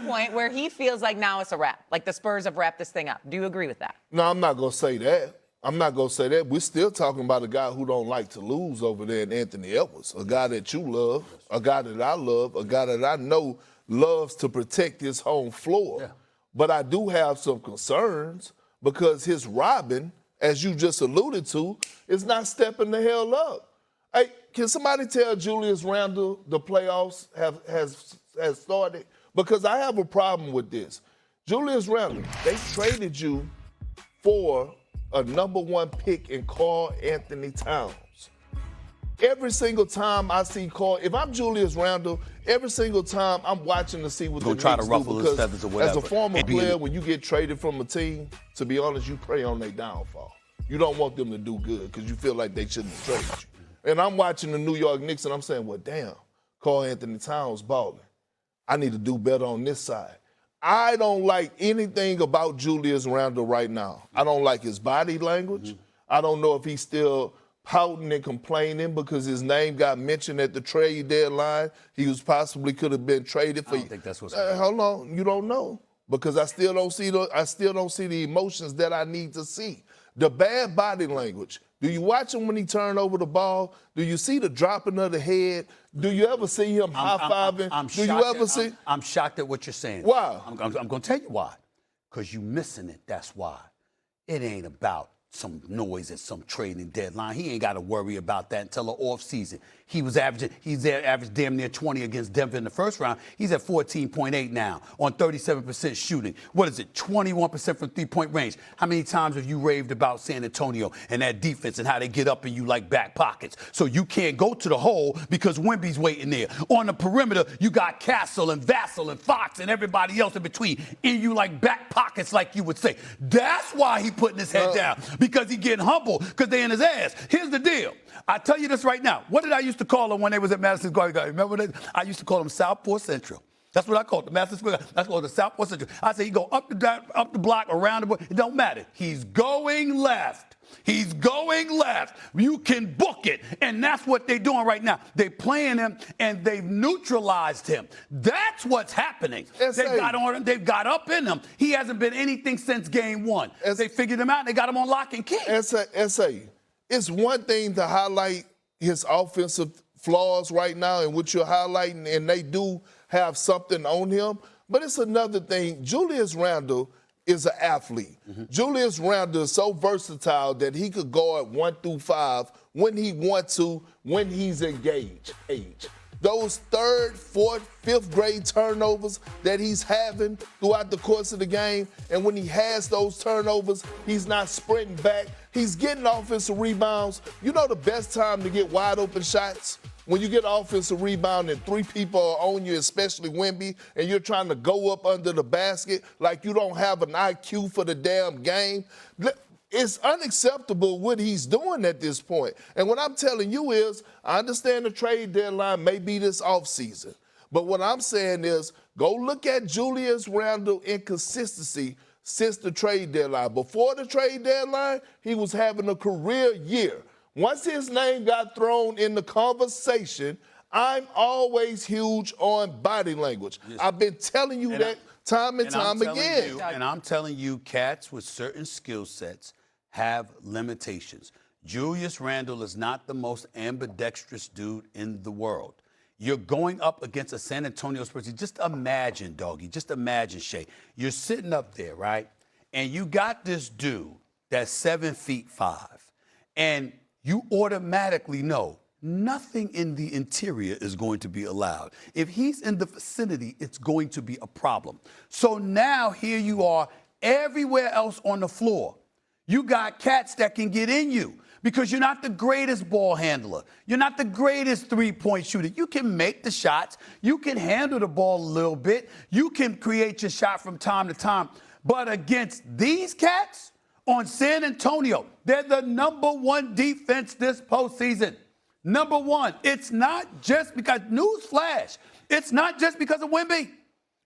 point where he feels like now it's a wrap, like the Spurs have wrapped this thing up. Do you agree with that? No, I'm not going to say that. I'm not going to say that. We're still talking about a guy who don't like to lose over there in Anthony Edwards, a guy that you love, a guy that I love, a guy that I know loves to protect his home floor. Yeah. But I do have some concerns because his robbing, as you just alluded to, is not stepping the hell up. Hey, can somebody tell Julius Randle the playoffs has started? Because I have a problem with this. Julius Randle, they traded you for a #1 pick in Karl Anthony Towns. Every single time I see Karl, if I'm Julius Randle, every single time I'm watching to see what the Knicks try to ruffle do, his feathers or whatever. as a former player, when you get traded from a team, to be honest, you prey on their downfall. You don't want them to do good because you feel like they shouldn't have traded you. And I'm watching the New York Knicks and I'm saying, well, damn, Karl Anthony Towns balling. I need to do better on this side. I don't like anything about Julius Randle right now. I don't like his body language. I don't know if he's still pouting and complaining because his name got mentioned at the trade deadline. He was possibly could have been traded for. I don't think that's what's going on. Hold on, you don't know because I still don't see the emotions that I need to see. The bad body language. Do you watch him when he turned over the ball? Do you see the dropping of the head? Do you ever see him high-fiving? I'm shocked at what you're saying. Why? I'm going to tell you why. Because you missing it, that's why. It ain't about some noise at some trading deadline. He ain't got to worry about that until the offseason. He's averaged damn near 20 against Denver in the first round. He's at 14.8 now on 37% shooting. What is it, 21% from three-point range? How many times have you raved about San Antonio and that defense and how they get up in you like back pockets? So you can't go to the hole because Wemby's waiting there. On the perimeter, you got Castle and Vassell and Fox and everybody else in between in you like back pockets, like you would say. That's why he putting his head down, because he getting humble because they in his ass. Here's the deal. I tell you this right now. What did I used to call them when they was at Madison Square Garden? Remember that? I used to call them Southport Central. That's what I called the Madison Square Garden. That's called the Southport Central. I say he go up the block, around the block. It don't matter. He's going left. He's going left. You can book it. And that's what they're doing right now. They're playing him, and they've neutralized him. That's what's happening. They've got up in him. He hasn't been anything since game one. They figured him out, and they got him on lock and key. It's one thing to highlight his offensive flaws right now and what you're highlighting, and they do have something on him. But it's another thing. Julius Randle is an athlete. Julius Randle is so versatile that he could guard 1 through 5 when he wants to, when he's engaged. Those 3rd, 4th, 5th grade turnovers that he's having throughout the course of the game, and when he has those turnovers, he's not sprinting back. He's getting offensive rebounds. You know the best time to get wide open shots? When you get an offensive rebound and 3 people are on you, especially Wemby, and you're trying to go up under the basket like you don't have an IQ for the damn game. It's unacceptable what he's doing at this point. And what I'm telling you is, I understand the trade deadline may be this offseason. But what I'm saying is, go look at Julius Randle inconsistency since the trade deadline. Before the trade deadline, he was having a career year. Once his name got thrown in the conversation, I'm always huge on body language. Yes. I've been telling you that time and time again. And I'm telling you, cats with certain skill sets have limitations. Julius Randle is not the most ambidextrous dude in the world. You're going up against a San Antonio Spurs. Just imagine, doggy, just imagine, Shay. You're sitting up there, right? And you got this dude that's 7'5", and you automatically know nothing in the interior is going to be allowed. If he's in the vicinity, it's going to be a problem. So now here you are everywhere else on the floor. You got cats that can get in you because you're not the greatest ball handler. You're not the greatest three-point shooter. You can make the shots. You can handle the ball a little bit. You can create your shot from time to time. But against these cats on San Antonio, they're the #1 defense this postseason. #1. It's not just because, newsflash, it's not just because of Wemby.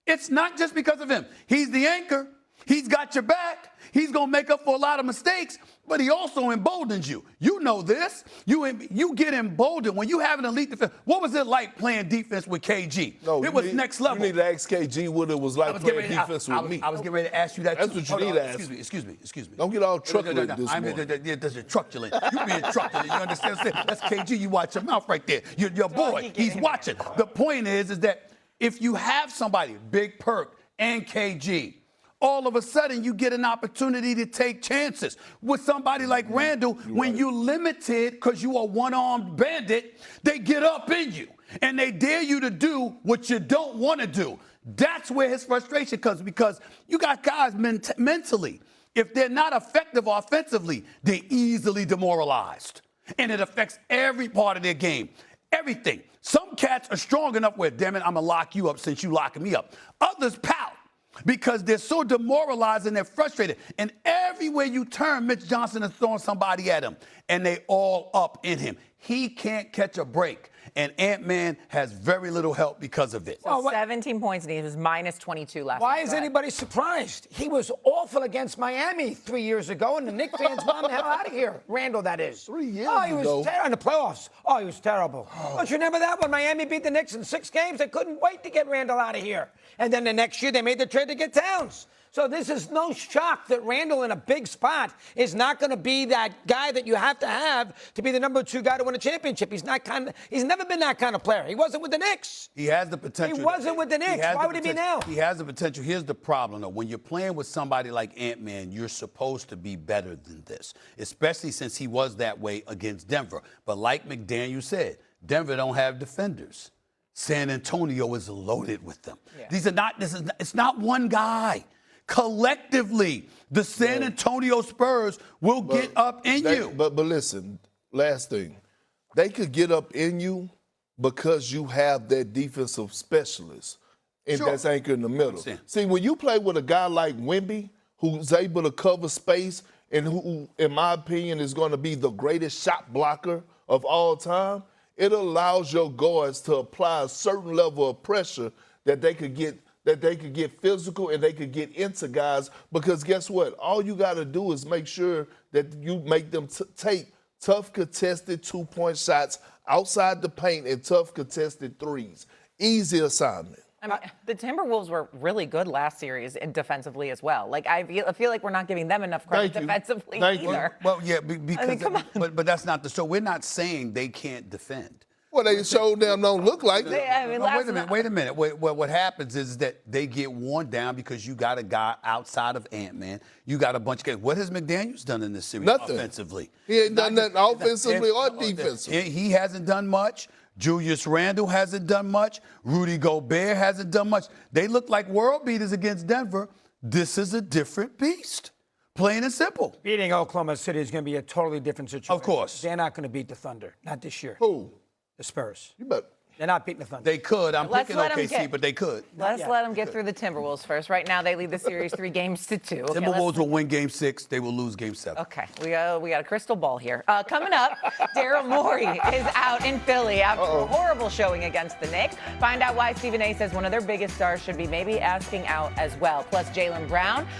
It's not just because of him. He's the anchor. He's got your back. He's going to make up for a lot of mistakes, but he also emboldens you. You know this. You get emboldened when you have an elite defense. What was it like playing defense with KG? No, it was next level. You need to ask KG what it was like playing defense with me. I was getting ready to ask you that. That's too. what you need to ask. Excuse me. Don't get all truculent this morning. That's a truculent. You being truculent. You understand what I'm saying? That's KG. You watch your mouth right there. Your boy, he's watching. The point is that if you have somebody, Big Perk and KG, all of a sudden you get an opportunity to take chances. With somebody like Randle, when you limited because you are one-armed bandit, they get up in you and they dare you to do what you don't want to do. That's where his frustration comes, because you got guys mentally, if they're not effective offensively, they're easily demoralized. And it affects every part of their game. Everything. Some cats are strong enough where, damn it, I'm going to lock you up since you locking me up. Others pout because they're so demoralized and they're frustrated. And everywhere you turn, Mitch Johnson is throwing somebody at him, and they all up in him. He can't catch a break, and Ant-Man has very little help because of it. So 17 points, and he was minus 22 last Why night. is anybody surprised? He was awful against Miami 3 years ago, and the Knicks fans want him the hell out of here. Randle, that is. 3 years Oh, he was ago. in the playoffs. Oh, he was terrible. Don't you remember that when Miami beat the Knicks in 6 games? They couldn't wait to get Randle out of here. And then the next year, they made the trade to get Towns. So this is no shock that Randle in a big spot is not going to be that guy that you have to be the number 2 guy to win a championship. He's never been that kind of player. He wasn't with the Knicks. He has the potential. He wasn't with the Knicks. Why would he be now? He has the potential. Here's the problem, though. When you're playing with somebody like Ant-Man, you're supposed to be better than this, especially since he was that way against Denver. But like McDaniel said, Denver don't have defenders. San Antonio is loaded with them. Yeah. It's not one guy. Collectively, the San Antonio Spurs will get up in you. But listen, last thing. They could get up in you because you have that defensive specialist, and that's anchored in the middle. See, when you play with a guy like Wemby, who's able to cover space and who, in my opinion, is going to be the greatest shot blocker of all time, it allows your guards to apply a certain level of pressure that they could get physical and they could get into guys, because guess what? All you got to do is make sure that you make them take tough contested 2-point shots outside the paint and tough contested threes. Easy assignment. I mean, the Timberwolves were really good last series and defensively as well. Like I feel like we're not giving them enough credit defensively either. Well, yeah, because come on. But that's not the show. We're not saying they can't defend. Well, they showed them don't look like it. Wait a minute. What happens is that they get worn down because you got a guy outside of Ant-Man. You got a bunch of guys. What has McDaniels done in this series offensively? He ain't done nothing offensively or defensively. He hasn't done much. Julius Randle hasn't done much. Rudy Gobert hasn't done much. They look like world beaters against Denver. This is a different beast. Plain and simple. Beating Oklahoma City is going to be a totally different situation. Of course. They're not going to beat the Thunder. Not this year. Who? The Spurs. You bet. They're not beating the Thunder. They could. I'm picking OKC, but they could. Let's let them get through the Timberwolves first. Right now, they lead the series 3-2. Okay, Timberwolves will win Game 6. They will lose Game 7. Okay, we got a crystal ball here. Coming up, Daryl Morey is out in Philly after a horrible showing against the Knicks. Find out why Stephen A. says one of their biggest stars should be maybe asking out as well. Plus, Jaylen Brown